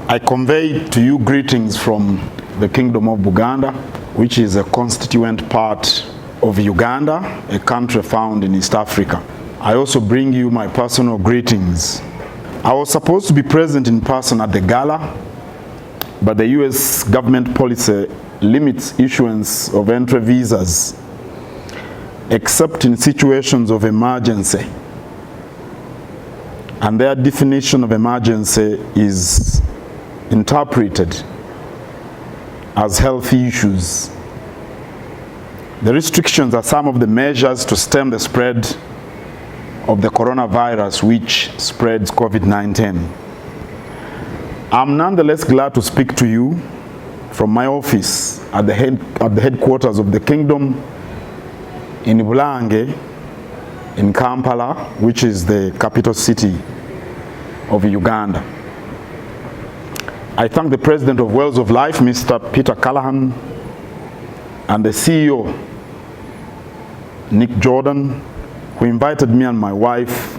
I convey to you greetings from the Kingdom of Buganda, which is a constituent part of Uganda, a country found in East Africa. I also bring you my personal greetings. I was supposed to be present in person at the gala, but the US government policy limits issuance of entry visas except in situations of emergency. And their definition of emergency is interpreted as health issues. The restrictions are some of the measures to stem the spread of the coronavirus, which spreads COVID-19. I'm nonetheless glad to speak to you from my office at the headquarters of the kingdom in Bulange, in Kampala, which is the capital city of Uganda. I thank the President of Wells of Life, Mr. Peter Callahan, and the CEO, Nick Jordan, who invited me and my wife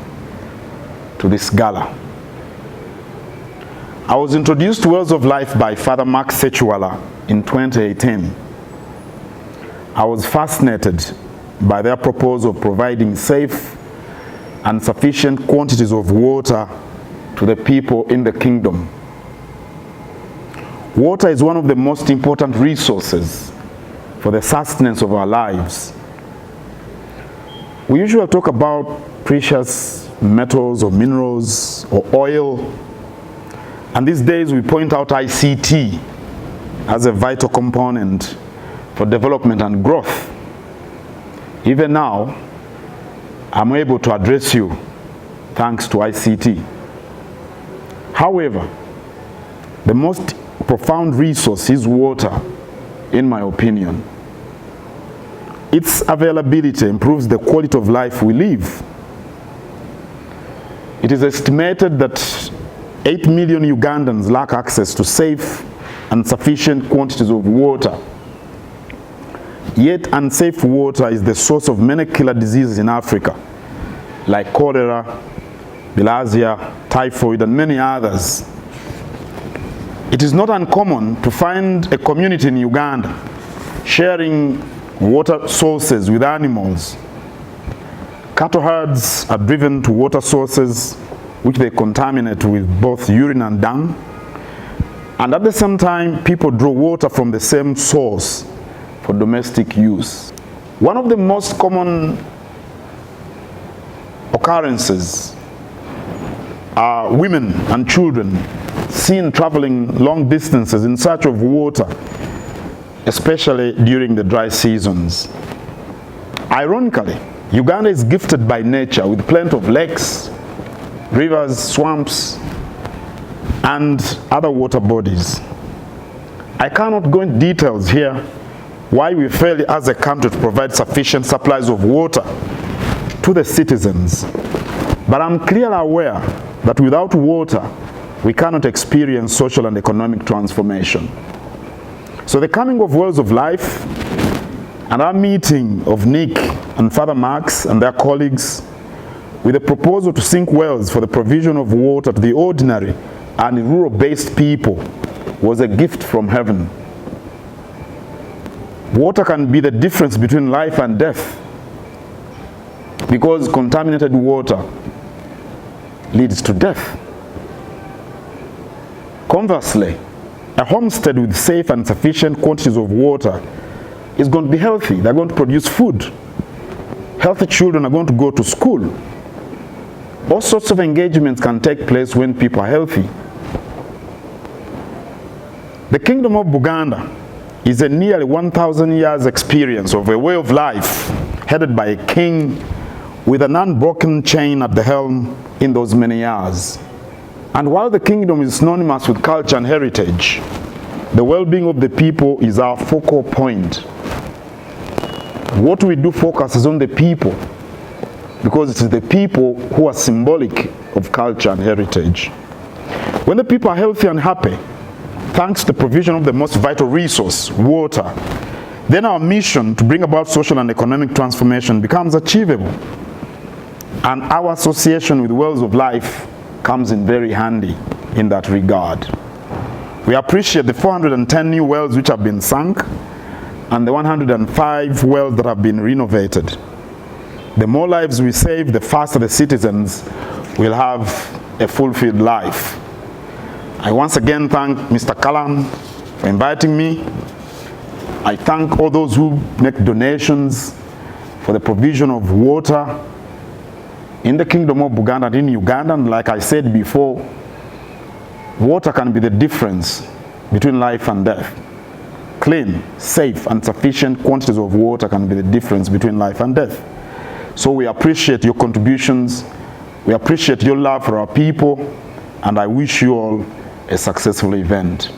to this gala. I was introduced to Wells of Life by Father Mark Sechuala in 2018. I was fascinated by their proposal of providing safe and sufficient quantities of water to the people in the kingdom. Water is one of the most important resources for the sustenance of our lives. We usually talk about precious metals or minerals or oil, and these days we point out ICT as a vital component for development and growth. Even now, I'm able to address you thanks to ICT. However, the most profound resource is water, in my opinion. Its availability improves the quality of life we live. It is estimated that 8 million Ugandans lack access to safe and sufficient quantities of water. Yet unsafe water is the source of many killer diseases in Africa, like cholera, bilharzia, typhoid, and many others. It is not uncommon to find a community in Uganda sharing water sources with animals. Cattle herds are driven to water sources which they contaminate with both urine and dung. And at the same time, people draw water from the same source for domestic use. One of the most common occurrences are women and children seen traveling long distances in search of water, especially during the dry seasons. Ironically, Uganda is gifted by nature with plenty of lakes, rivers, swamps, and other water bodies. I cannot go into details here why we fail as a country to provide sufficient supplies of water to the citizens, but I'm clearly aware that without water, we cannot experience social and economic transformation. So the coming of Wells of Life and our meeting of Nick and Father Max and their colleagues with a proposal to sink wells for the provision of water to the ordinary and rural-based people was a gift from heaven. Water can be the difference between life and death, because contaminated water leads to death. Conversely, a homestead with safe and sufficient quantities of water is going to be healthy. They're going to produce food. Healthy children are going to go to school. All sorts of engagements can take place when people are healthy. The Kingdom of Buganda is a nearly 1,000 years experience of a way of life headed by a king with an unbroken chain at the helm in those many years. And while the kingdom is synonymous with culture and heritage, the well-being of the people is our focal point. What we do focuses on the people, because it is the people who are symbolic of culture and heritage. When the people are healthy and happy, thanks to the provision of the most vital resource, water, then our mission to bring about social and economic transformation becomes achievable. And our association with Wells of Life comes in very handy in that regard. We appreciate the 410 new wells which have been sunk and the 105 wells that have been renovated. The more lives we save, the faster the citizens will have a fulfilled life. I once again thank Mr. Callan for inviting me. I thank all those who make donations for the provision of water in the Kingdom of Buganda and in Uganda. And like I said before, water can be the difference between life and death. Clean, safe, and sufficient quantities of water can be the difference between life and death. So we appreciate your contributions. We appreciate your love for our people, and I wish you all a successful event.